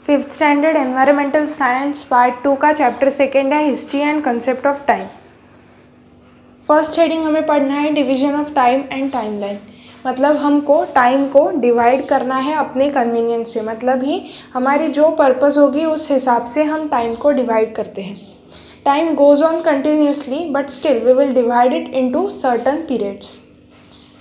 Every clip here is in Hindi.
Fifth standard environmental science part 2 का चैप्टर 2 है history and concept of time. First heading हमें पढ़ना है division of time and timeline. मतलब हमको टाइम को डिवाइड करना है अपने कन्वीनियंस से, मतलब ही हमारी जो पर्पस होगी उस हिसाब से हम टाइम को डिवाइड करते हैं। Time goes on continuously but still we will divide it into certain periods.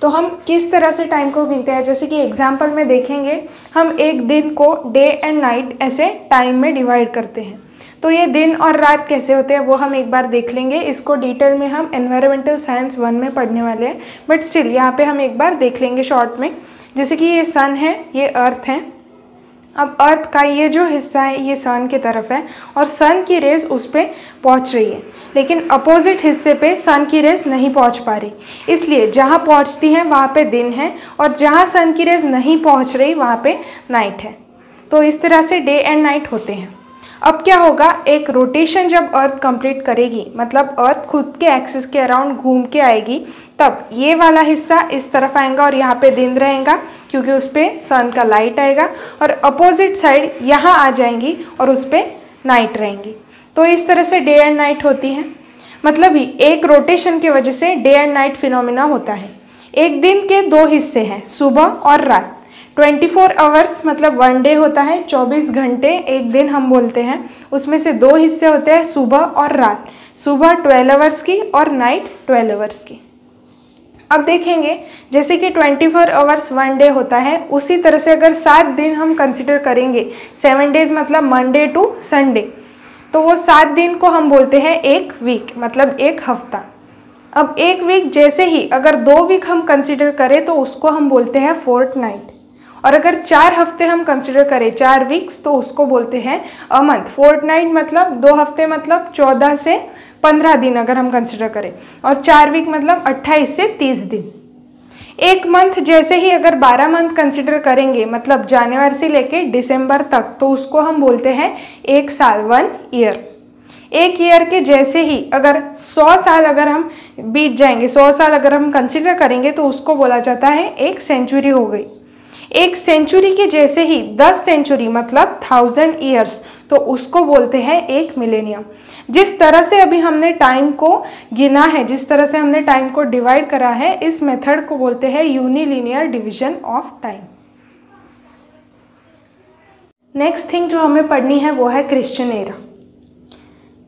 तो हम किस तरह से टाइम को गिनते हैं, जैसे कि एग्जाम्पल में देखेंगे हम एक दिन को डे एंड नाइट ऐसे टाइम में डिवाइड करते हैं। तो ये दिन और रात कैसे होते हैं वो हम एक बार देख लेंगे। इसको डिटेल में हम एनवायरमेंटल साइंस 1 में पढ़ने वाले हैं, बट स्टिल यहाँ पे हम एक बार देख लेंगे शॉर्ट में। जैसे कि ये सन है, ये अर्थ है। अब अर्थ का ये जो हिस्सा है ये सन की तरफ है और सन की रेस उस पर पहुँच रही है, लेकिन अपोजिट हिस्से पे सन की रेस नहीं पहुँच पा रही। इसलिए जहाँ पहुँचती है वहाँ पे दिन है और जहाँ सन की रेस नहीं पहुँच रही वहाँ पे नाइट है। तो इस तरह से डे एंड नाइट होते हैं। अब क्या होगा, एक रोटेशन जब अर्थ कंप्लीट करेगी, मतलब अर्थ खुद के एक्सिस के अराउंड घूम के आएगी, तब ये वाला हिस्सा इस तरफ आएगा और यहाँ पे दिन रहेगा क्योंकि उस पर सन का लाइट आएगा, और अपोजिट साइड यहाँ आ जाएंगी और उस पर नाइट रहेंगी। तो इस तरह से डे एंड नाइट होती है। मतलब ही एक रोटेशन की वजह से डे एंड नाइट फिनोमिना होता है। एक दिन के 2 हिस्से हैं, सुबह और रात। 24 आवर्स मतलब 1 डे होता है, 24 घंटे एक दिन हम बोलते हैं। उसमें से 2 हिस्से होते हैं, सुबह और रात। सुबह 12 आवर्स की और नाइट 12 आवर्स की। अब देखेंगे जैसे कि 24 आवर्स 1 डे होता है, उसी तरह से अगर 7 दिन हम कंसिडर करेंगे, 7 डेज मतलब मंडे टू संडे, तो वो 7 दिन को हम बोलते हैं एक वीक, मतलब एक हफ्ता। अब एक वीक जैसे ही अगर 2 वीक हम कंसिडर करें तो उसको हम बोलते हैं फोर्टनाइट। और अगर 4 हफ्ते हम कंसिडर करें, 4 वीक्स, तो उसको बोलते हैं अ मंथ। फोर्टनाइट मतलब 2 हफ्ते मतलब 14 से 15 दिन अगर हम कंसिडर करें, और 4 वीक मतलब 28 से 30 दिन। एक मंथ जैसे ही अगर 12 मंथ कंसिडर करेंगे, मतलब जनवरी से लेके दिसंबर तक, तो उसको हम बोलते हैं एक साल, 1 ईयर। एक ईयर के जैसे ही अगर 100 साल अगर हम बीत जाएंगे, 100 साल अगर हम कंसिडर करेंगे, तो उसको बोला जाता है एक सेंचुरी हो गई। एक सेंचुरी के जैसे ही 10 सेंचुरी मतलब 1000 ईयर्स, तो उसको बोलते हैं एक मिलेनियम। जिस तरह से अभी हमने टाइम को गिना है, जिस तरह से हमने टाइम को डिवाइड करा है, इस मेथड को बोलते हैं unilinear division of time. Next thing जो हमें पढ़नी है वो है क्रिश्चियन एरा।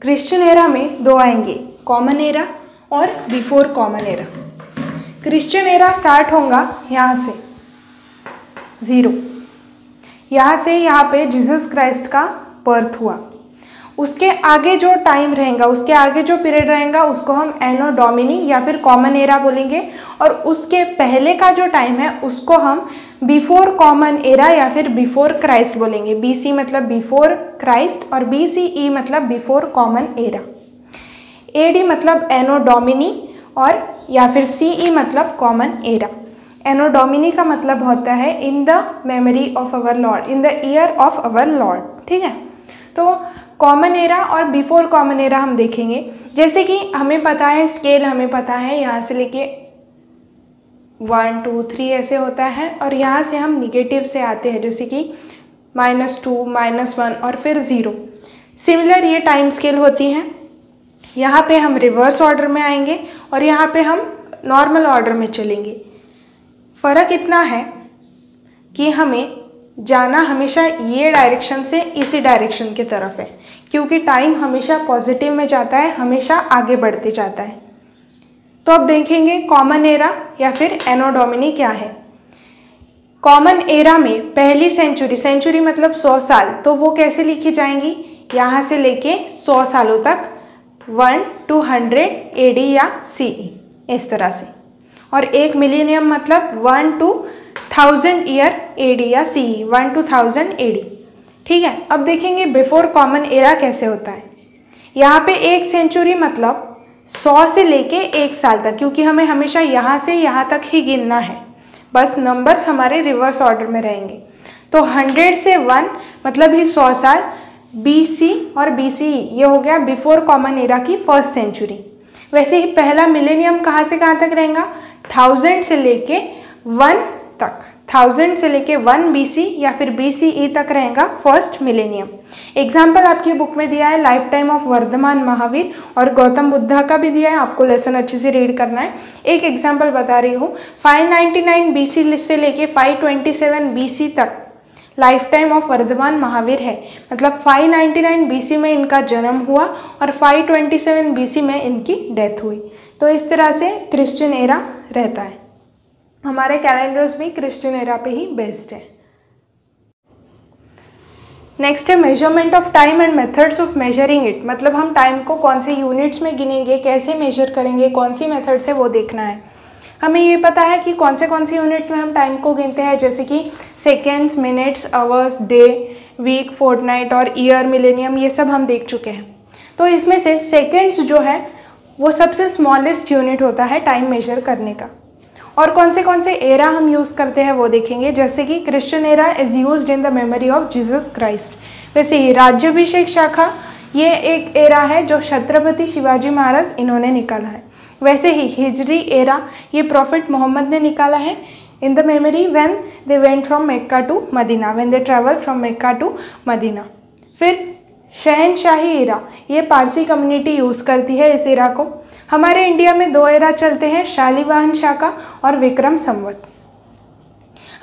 क्रिश्चियन एरा में 2 आएंगे, कॉमन एरा और before common era. Christian era start होगा यहाँ से 0, यहाँ से यहाँ पे जीसस क्राइस्ट का बर्थ हुआ। उसके आगे जो टाइम रहेगा, उसके आगे जो पीरियड रहेगा, उसको हम एनो डोमिनी या फिर कॉमन एरा बोलेंगे। और उसके पहले का जो टाइम है उसको हम बिफोर कॉमन एरा या फिर बिफोर क्राइस्ट बोलेंगे। BC मतलब बिफोर क्राइस्ट और BCE मतलब बिफोर कॉमन एरा। AD मतलब एनो डोमिनी और या फिर CE मतलब कॉमन एरा। एनो डोमिनी का मतलब होता है in the memory of our Lord, in the year of our Lord. ठीक है, तो कॉमन एरा और बिफोर कॉमन एरा हम देखेंगे। जैसे कि हमें पता है, स्केल हमें पता है, यहाँ से लेके 1 2 3 ऐसे होता है, और यहाँ से हम निगेटिव से आते हैं, जैसे कि -2 -1 और फिर 0। सिमिलर ये टाइम स्केल होती हैं। यहाँ पे हम रिवर्स ऑर्डर में आएंगे और यहाँ पे हम नॉर्मल ऑर्डर में चलेंगे। फ़र्क इतना है कि हमें जाना हमेशा ये डायरेक्शन से इसी डायरेक्शन की तरफ है, क्योंकि टाइम हमेशा पॉजिटिव में जाता है, हमेशा आगे बढ़ते जाता है। तो अब देखेंगे कॉमन एरा या फिर एनो डोमिनी क्या है। कॉमन एरा में पहली सेंचुरी, सेंचुरी मतलब 100 साल, तो वो कैसे लिखी जाएंगी, यहाँ से लेके 100 सालों तक, 1 to 100 AD या CE, इस तरह से। और एक मिलेनियम मतलब 1 to 1000 ईयर AD या CE, 1 to 1000 AD। ठीक है, अब देखेंगे बिफोर कॉमन एरा कैसे होता है। यहाँ पे एक सेंचुरी मतलब 100 से लेके 1 साल तक, क्योंकि हमें हमेशा यहाँ से यहाँ तक ही गिनना है, बस नंबर्स हमारे रिवर्स ऑर्डर में रहेंगे। तो 100 से 1 मतलब ही 100 साल। BC और BCE ये हो गया बिफोर कॉमन एरा की फर्स्ट सेंचुरी। वैसे ही पहला मिलेनियम कहाँ से कहाँ तक रहेगा, 1000 से लेके 1 तक, 1000 से लेके 1 BC या फिर BCE तक रहेगा फर्स्ट मिलेनियम। एग्जाम्पल आपकी बुक में दिया है life time of Vardhaman Mahavir और गौतम बुद्धा का भी दिया है, आपको लेसन अच्छे से रीड करना है। एक एग्जाम्पल बता रही हूँ, 599 BC से लेके 527 BC तक life time of Vardhaman Mahavir है, मतलब 599 BC में इनका जन्म हुआ और 527 BC में इनकी डेथ हुई। तो इस तरह से क्रिश्चियन एरा रहता है। हमारे कैलेंडर्स भी क्रिश्चियन एरा पे ही बेस्ड है। नेक्स्ट है measurement of time and methods of measuring it, मतलब हम टाइम को कौन से यूनिट्स में गिनेंगे, कैसे मेजर करेंगे, कौन सी मेथड से वो देखना है। हमें ये पता है कि कौन से यूनिट्स में हम टाइम को गिनते हैं, जैसे कि seconds, minutes, hours, day, week, fortnight और ईयर, मिलेनियम, ये सब हम देख चुके हैं। तो इसमें से सेकेंड्स जो है वो सबसे स्मॉलेस्ट यूनिट होता है टाइम मेजर करने का। और कौन से एरा हम यूज़ करते हैं वो देखेंगे, जैसे कि Christian era is used in the memory of Jesus Christ. वैसे ही राज्याभिषेक शाखा ये एक एरा है जो छत्रपति शिवाजी महाराज इन्होंने निकाला है। वैसे ही हिजरी एरा ये प्रॉफिट मोहम्मद ने निकाला है in the memory when they went from Mecca to Medina, when they travel from Mecca to Medina. फिर शहनशाही एरा ये पारसी कम्युनिटी यूज़ करती है इस एरा को। हमारे इंडिया में 2 एरा चलते हैं, शालिवाहन शाखा और विक्रम संवत।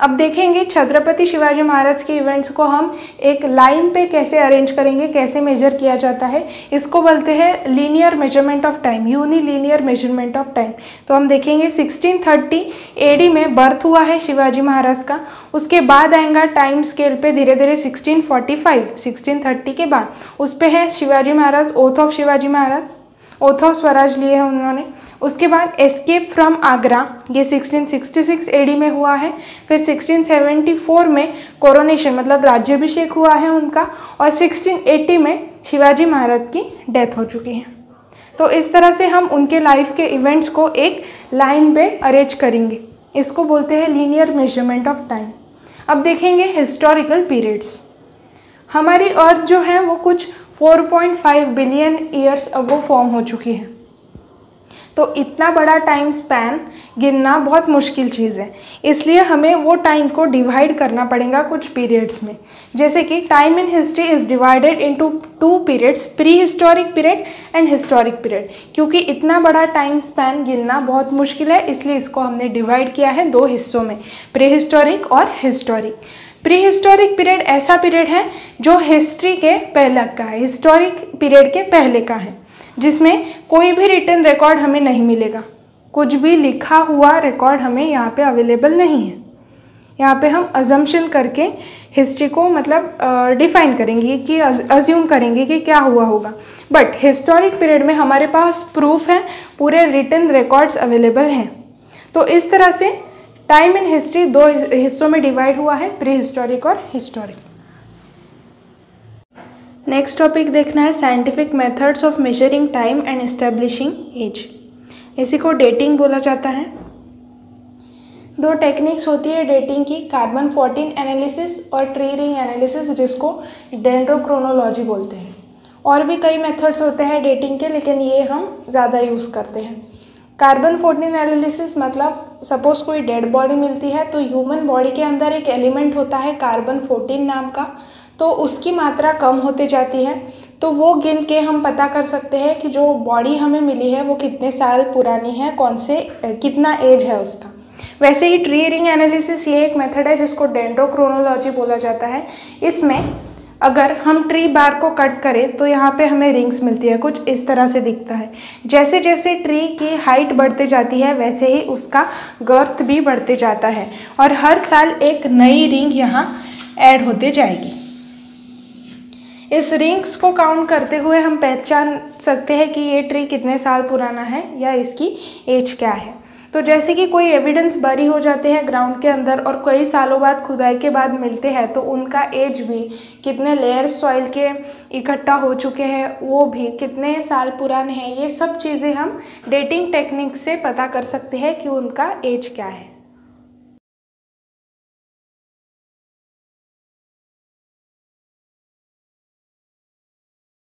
अब देखेंगे छत्रपति शिवाजी महाराज के इवेंट्स को हम एक लाइन पे कैसे अरेंज करेंगे, कैसे मेजर किया जाता है, इसको बोलते हैं linear measurement of time, unilinear measurement of time. तो हम देखेंगे 1630 AD में बर्थ हुआ है शिवाजी महाराज का, उसके बाद आएगा टाइम स्केल पे धीरे धीरे 1645, 1630 के बाद उस पे है Shivaji Maharaj, oath of Shivaji Maharaj, oath of Swaraj लिए हैं उन्होंने। उसके बाद एस्केप फ्रॉम आगरा ये 1666 AD में हुआ है। फिर 1674 में कोरोनेशन मतलब राज्याभिषेक हुआ है उनका, और 1680 में शिवाजी महाराज की डेथ हो चुकी है। तो इस तरह से हम उनके लाइफ के इवेंट्स को एक लाइन पे अरेंज करेंगे, इसको बोलते हैं लीनियर मेजरमेंट ऑफ टाइम। अब देखेंगे हिस्टोरिकल पीरियड्स। हमारी अर्थ जो है वो कुछ 4.5 बिलियन ईयर्स अगो फॉर्म हो चुकी है। तो इतना बड़ा टाइम स्पैन गिनना बहुत मुश्किल चीज़ है, इसलिए हमें वो टाइम को डिवाइड करना पड़ेगा कुछ पीरियड्स में। जैसे कि time in history is divided into 2 periods, pre historic period and historic period. क्योंकि इतना बड़ा टाइम स्पैन गिनना बहुत मुश्किल है, इसलिए इसको हमने डिवाइड किया है 2 हिस्सों में, प्री हिस्टोरिक और हिस्टोरिक। प्री हिस्टोरिक पीरियड ऐसा पीरियड है जो हिस्ट्री के पहले का है, हिस्टोरिक पीरियड के पहले का है, जिसमें कोई भी रिटन रिकॉर्ड हमें नहीं मिलेगा, कुछ भी लिखा हुआ रिकॉर्ड हमें यहाँ पे अवेलेबल नहीं है। यहाँ पे हम अजम्पशन करके हिस्ट्री को मतलब डिफाइन करेंगे कि अज्यूम करेंगे कि क्या हुआ होगा। बट हिस्टोरिक पीरियड में हमारे पास प्रूफ है, पूरे रिटन रिकॉर्ड्स अवेलेबल हैं। तो इस तरह से टाइम इन हिस्ट्री 2 हिस्सों में डिवाइड हुआ है, प्री हिस्टोरिक और हिस्टोरिक। नेक्स्ट टॉपिक देखना है scientific methods of measuring time and establishing age. इसी को डेटिंग बोला जाता है। 2 टेक्निक्स होती है डेटिंग की, कार्बन 14 एनालिसिस और ट्री रिंग एनालिसिस, जिसको डेंड्रोक्रोनोलॉजी बोलते हैं। और भी कई मेथड्स होते हैं डेटिंग के, लेकिन ये हम ज़्यादा यूज़ करते हैं। कार्बन 14 एनालिसिस मतलब सपोज कोई डेड बॉडी मिलती है, तो ह्यूमन बॉडी के अंदर एक एलिमेंट होता है कार्बन 14 नाम का, तो उसकी मात्रा कम होते जाती है। तो वो गिन के हम पता कर सकते हैं कि जो बॉडी हमें मिली है वो कितने साल पुरानी है, कितना एज है उसका। वैसे ही ट्री रिंग एनालिसिस ये एक मेथड है जिसको डेंड्रोक्रोनोलॉजी बोला जाता है। इसमें अगर हम ट्री बार को कट करें तो यहाँ पे हमें रिंग्स मिलती है, कुछ इस तरह से दिखता है। जैसे जैसे ट्री की हाइट बढ़ते जाती है वैसे ही उसका गर्थ भी बढ़ते जाता है, और हर साल एक नई रिंग यहाँ ऐड होते जाएगी। इस रिंग्स को काउंट करते हुए हम पहचान सकते हैं कि ये ट्री कितने साल पुराना है या इसकी एज क्या है। तो जैसे कि कोई एविडेंस बरी हो जाते हैं ग्राउंड के अंदर और कई सालों बाद खुदाई के बाद मिलते हैं, तो उनका एज भी, कितने लेयर्स सॉइल के इकट्ठा हो चुके हैं वो भी, कितने साल पुराने हैं, ये सब चीज़ें हम डेटिंग टेक्निक से पता कर सकते हैं कि उनका एज क्या है।